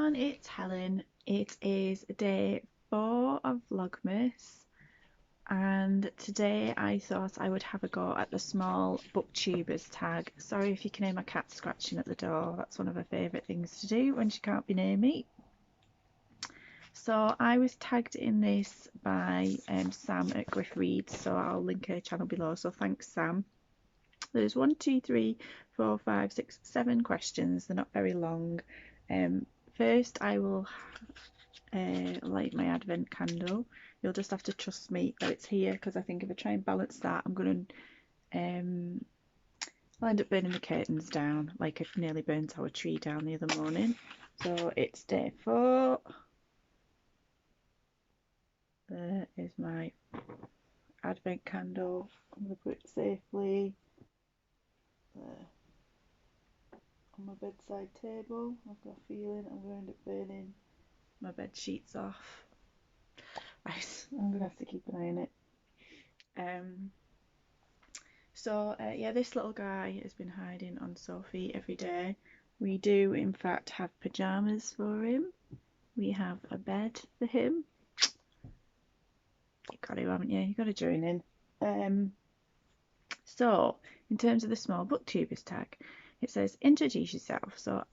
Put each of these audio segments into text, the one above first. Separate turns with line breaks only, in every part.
everyone, it's Helen. It is day 4 of Vlogmas, and today I thought I would have a go at the small Booktubers tag. Sorry if you can hear my cat scratching at the door, that's one of her favourite things to do when she can't be near me. So I was tagged in this by Sam at Griff Reads, so I'll link her channel below, so thanks Sam. There's 1, 2, 3, 4, 5, 6, 7 questions. They're not very long. First, I will light my advent candle. You'll just have to trust me that it's here, because I think if I try and balance that, I'm going to I'll end up burning the curtains down, like I nearly burnt our tree down the other morning. So it's day 4. There is my advent candle. I'm going to put it safely there on my bedside table. I've got a feeling I'm going to end up burning my bed sheets off. Right, I'm going to have to keep an eye on it. Yeah, this little guy has been hiding on Sophie every day. We do in fact have pyjamas for him. We have a bed for him. You've got to, haven't you? You've got to join in. So in terms of the small Booktubers tag, it says introduce yourself. So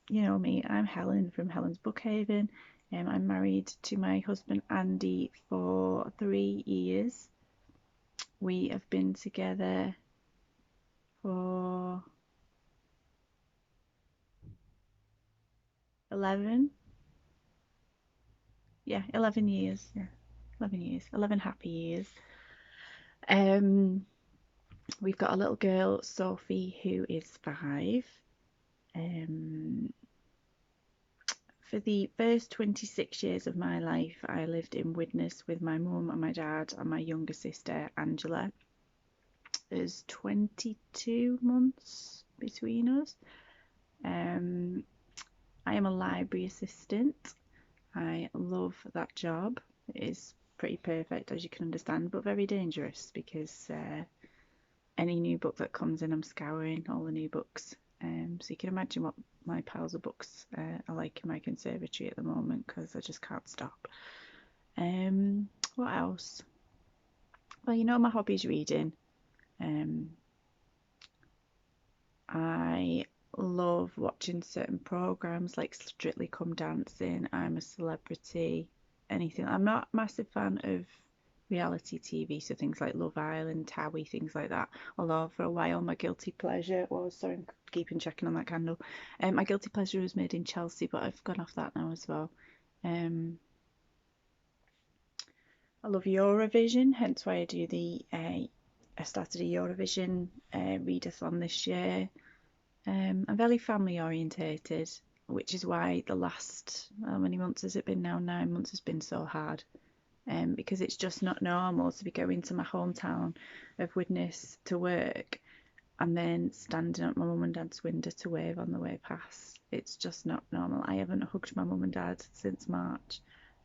you know me, I'm Helen from Helen's Bookhaven. I'm married to my husband Andy for 3 years. We have been together for 11 years. Yeah, 11 years, 11 happy years. We've got a little girl, Sophie, who is 5. For the first 26 years of my life, I lived in Widnes with my mum and my dad and my younger sister, Angela. There's 22 months between us. I am a library assistant. I love that job. It is pretty perfect, as you can understand, but very dangerous, because any new book that comes in, I'm scouring all the new books. So you can imagine what my piles of books are like in my conservatory at the moment, because I just can't stop. What else? Well, you know, my hobby's reading. I love watching certain programs like Strictly Come Dancing, I'm a Celebrity, anything. I'm not a massive fan of reality TV, so things like Love Island, Towie, things like that. Although for a while my guilty pleasure was, sorry, I'm keeping checking on that candle. My guilty pleasure was Made in Chelsea, but I've gone off that now as well. I love Eurovision, hence why I do I started a Eurovision readathon this year. I'm very family orientated, which is why the last, how many months has it been now? 9 months has been so hard. Because it's just not normal to be going to my hometown of Widnes to work and then standing at my mum and dad's window to wave on the way past. It's just not normal. I haven't hugged my mum and dad since March,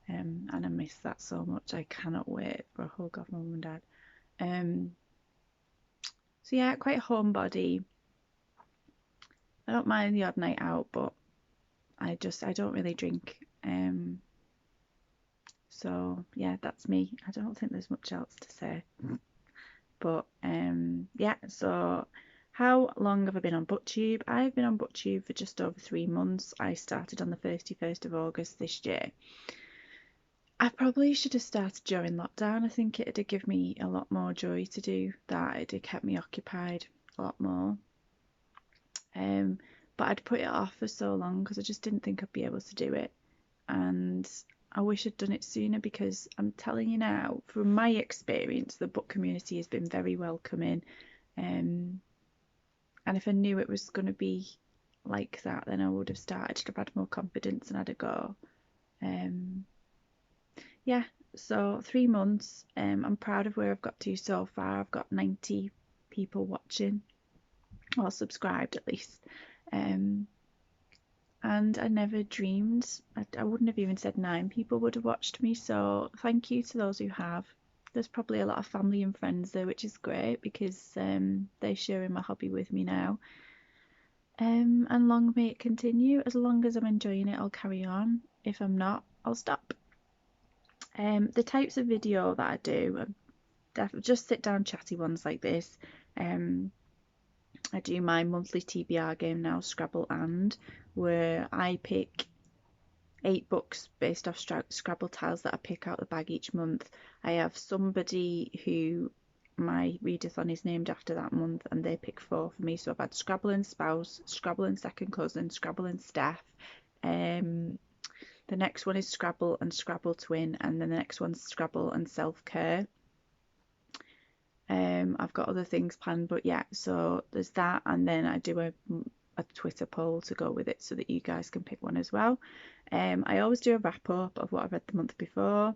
and I miss that so much. I cannot wait for a hug of my mum and dad. So yeah, quite a homebody. I don't mind the odd night out, but I don't really drink. So yeah, that's me. I don't think there's much else to say. But yeah, so how long have I been on Booktube? I've been on Booktube for just over 3 months. I started on the 31st of August this year. I probably should have started during lockdown. I think it'd have given me a lot more joy to do that. It'd have kept me occupied a lot more. But I'd put it off for so long because I just didn't think I'd be able to do it. And I wish I'd done it sooner, because I'm telling you now, from my experience, the book community has been very welcoming. And if I knew it was going to be like that, then I would have started to have had more confidence and had a go. Yeah, so 3 months. I'm proud of where I've got to so far. I've got 90 people watching, or subscribed at least. And I never dreamed, I wouldn't have even said 9 people would have watched me, so thank you to those who have. There's probably a lot of family and friends there, which is great, because they're sharing my hobby with me now. And long may it continue. As long as I'm enjoying it, I'll carry on. If I'm not, I'll stop. The types of video that I do are just sit down chatty ones like this. I do my monthly TBR game now, Scrabble where I pick 8 books based off Scrabble tiles that I pick out the bag each month. I have somebody who my readathon is named after that month, and they pick 4 for me. So I've had Scrabble and Spouse, Scrabble and Second Cousin, Scrabble and Steph. The next one is Scrabble and Scrabble Twin, and then the next one's Scrabble and Self Care. I've got other things planned, but yeah, so there's that, and then I do a Twitter poll to go with it so that you guys can pick one as well. I always do a wrap up of what I've read the month before.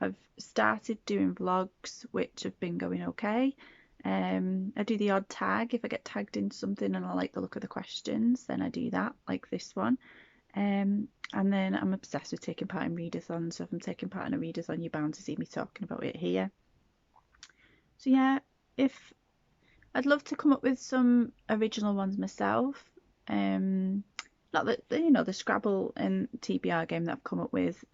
I've started doing vlogs, which have been going okay. I do the odd tag. If I get tagged into something and I like the look of the questions, then I do that, like this one. And then I'm obsessed with taking part in readathons, so if I'm taking part in a readathon, you're bound to see me talking about it here. So yeah, if I'd love to come up with some original ones myself. Not that, you know, the Scrabble and TBR game that I've come up with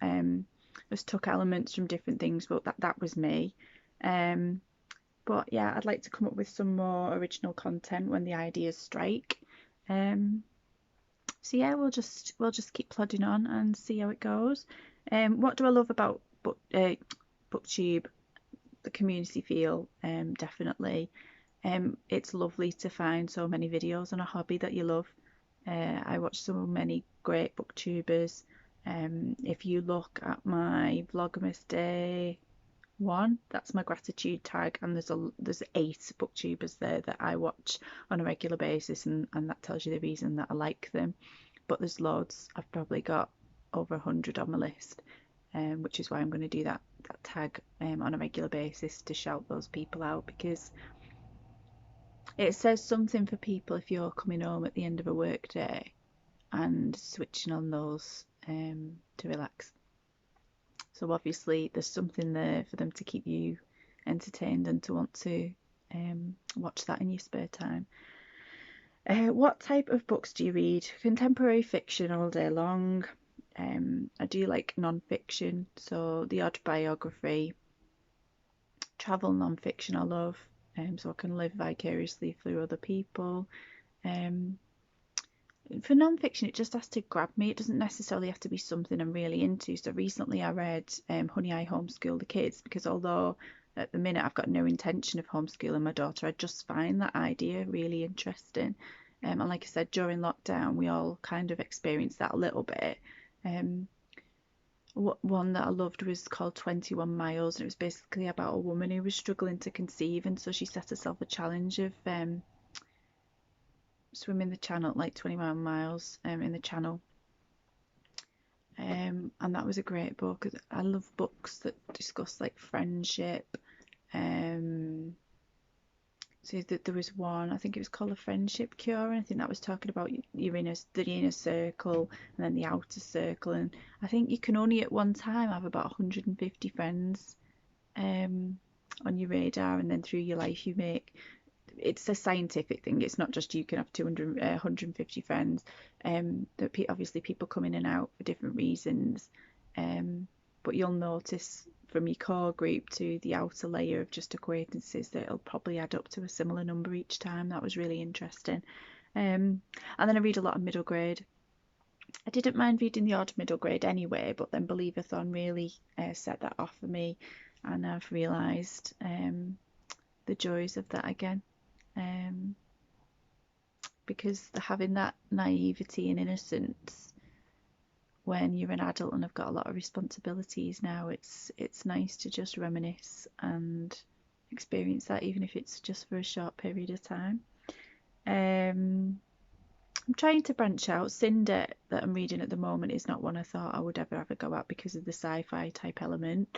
just took elements from different things, but that was me. But yeah, I'd like to come up with some more original content when the ideas strike. So yeah, we'll just keep plodding on and see how it goes. What do I love about Booktube? The community feel, definitely. It's lovely to find so many videos on a hobby that you love. I watch so many great booktubers. If you look at my Vlogmas day 1, that's my gratitude tag, and there's 8 booktubers there that I watch on a regular basis, and that tells you the reason that I like them. But there's loads. I've probably got over 100 on my list, which is why I'm going to do that tag on a regular basis to shout those people out, because it says something for people if you're coming home at the end of a work day and switching on those to relax. So obviously there's something there for them to keep you entertained and to want to watch that in your spare time. What type of books do you read? Contemporary fiction all day long. I do like non-fiction, so the odd biography. Travel non-fiction I love, so I can live vicariously through other people. For non-fiction, it just has to grab me. It doesn't necessarily have to be something I'm really into. So recently I read Honey, I Homeschool the Kids, because although at the minute I've got no intention of homeschooling my daughter, I just find that idea really interesting. And like I said, during lockdown, we all kind of experienced that a little bit. One that I loved was called 21 Miles, and it was basically about a woman who was struggling to conceive, and so she set herself a challenge of swimming the channel, like 21 miles in the channel. And that was a great book. I love books that discuss like friendship. So there was one, I think it was called A Friendship Cure, and I think that was talking about your the inner circle and then the outer circle, and I think you can only at one time have about 150 friends on your radar, and then through your life you make, it's a scientific thing, it's not just you can have 150 friends. Obviously people come in and out for different reasons, but you'll notice from your core group to the outer layer of just acquaintances that it'll probably add up to a similar number each time. That was really interesting. And then I read a lot of middle grade. I didn't mind reading the odd middle grade anyway, but then Believeathon really set that off for me, and I've realised the joys of that again, because having that naivety and innocence when you're an adult and have got a lot of responsibilities now, it's nice to just reminisce and experience that, even if it's just for a short period of time. I'm trying to branch out. Cinder, that I'm reading at the moment, is not one I thought I would ever have a go at because of the sci-fi type element.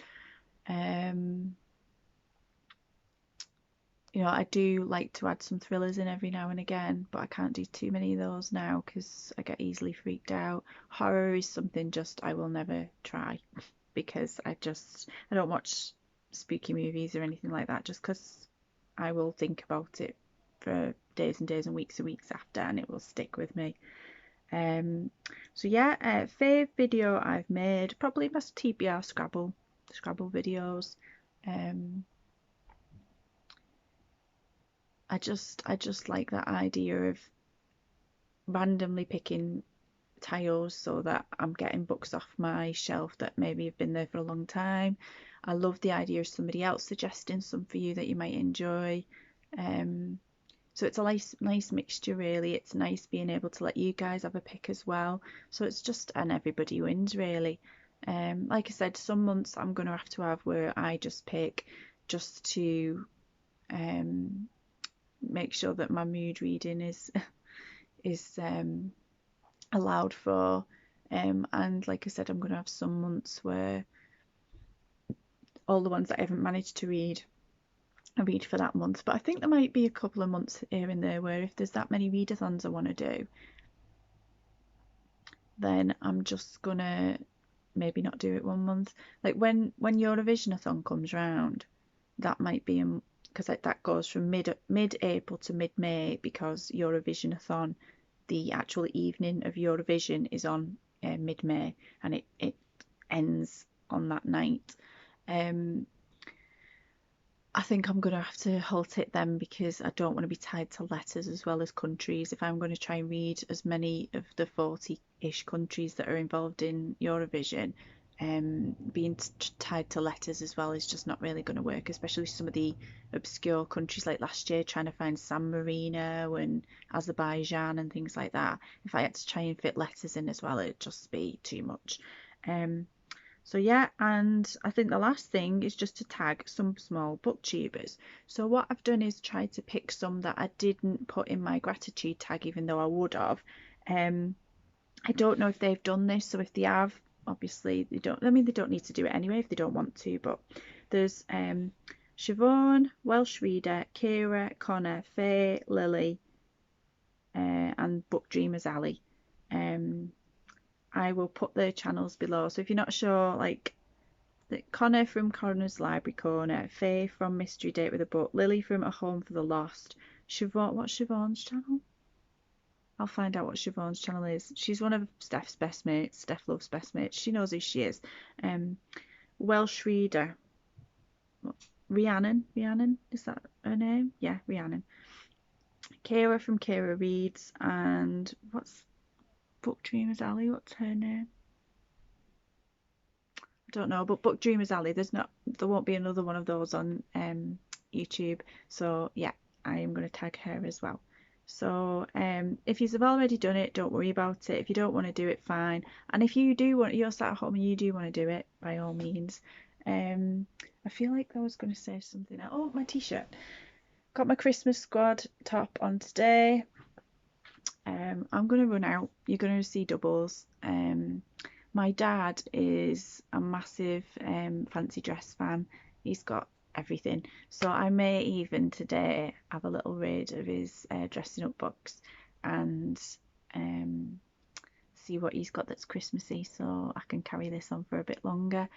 You know, I do like to add some thrillers in every now and again, but I can't do too many of those now because I get easily freaked out. Horror is something just I will never try because I don't watch spooky movies or anything like that, just because I will think about it for days and days and weeks after, and it will stick with me. So yeah, fave video I've made, probably my TBR Scrabble videos. I just like that idea of randomly picking tiles so that I'm getting books off my shelf that maybe have been there for a long time. I love the idea of somebody else suggesting some for you that you might enjoy. So it's a nice mixture really. It's nice being able to let you guys have a pick as well. So it's just, and everybody wins really. Like I said, some months I'm going to have where I just pick just to make sure that my mood reading is allowed for. And like I said, I'm going to have some months where all the ones that I haven't managed to read, I read for that month. But I think there might be a couple of months here and there where if there's that many readathons I want to do, then I'm just gonna maybe not do it one month. Like when Eurovisionathon comes round, that might be because that goes from mid-April to mid-May, because Eurovisionathon, the actual evening of Eurovision, is on mid-May, and it ends on that night. I think I'm going to have to halt it then, because I don't want to be tied to letters as well as countries. If I'm going to try and read as many of the 40-ish countries that are involved in Eurovision, being tied to letters as well is just not really going to work, especially some of the obscure countries like last year, trying to find San Marino and Azerbaijan and things like that. If I had to try and fit letters in as well, it'd just be too much. So yeah, and I think the last thing is just to tag some small booktubers. So what I've done is try to pick some that I didn't put in my gratitude tag, even though I would have. I don't know if they've done this, so if they have, obviously they don't. I mean, they don't need to do it anyway if they don't want to. But there's Siobhan, Welsh Reader, Kira, Connor, Faye, Lily, and Book Dreamers Ali. I will put their channels below. So if you're not sure, like Connor from Connor's Library Corner, Faye from Mystery Date with a Book, Lily from A Home for the Lost, Siobhan, what's Siobhan's channel? I'll find out what Siobhan's channel is. She's one of Steph's best mates. Steph loves best mates. She knows who she is. Welsh Reader. Rhiannon, is that her name? Yeah, Rhiannon. Kira from Kira Reads, and what's Book Dreamers Ali? What's her name? I don't know, but Book Dreamers Ali, there won't be another one of those on YouTube. So yeah, I am going to tag her as well. So if you've already done it, don't worry about it. If you don't want to do it, fine. And if you do want, you're sat at home and you do want to do it, by all means. I feel like I was going to say something else. Oh, my t-shirt. Got my Christmas squad top on today. I'm going to run out. You're going to see doubles. My dad is a massive fancy dress fan. He's got everything. So I may even today have a little raid of his dressing up box and see what he's got that's Christmassy, so I can carry this on for a bit longer.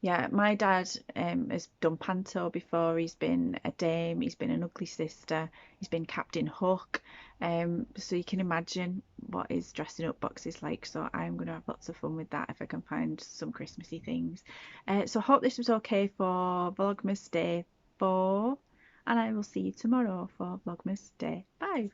Yeah, my dad has done panto before. He's been a dame, he's been an ugly sister, he's been Captain Hook. So you can imagine what his dressing up box is like. So I'm going to have lots of fun with that if I can find some Christmassy things. So I hope this was okay for Vlogmas Day 4, and I will see you tomorrow for Vlogmas Day 5.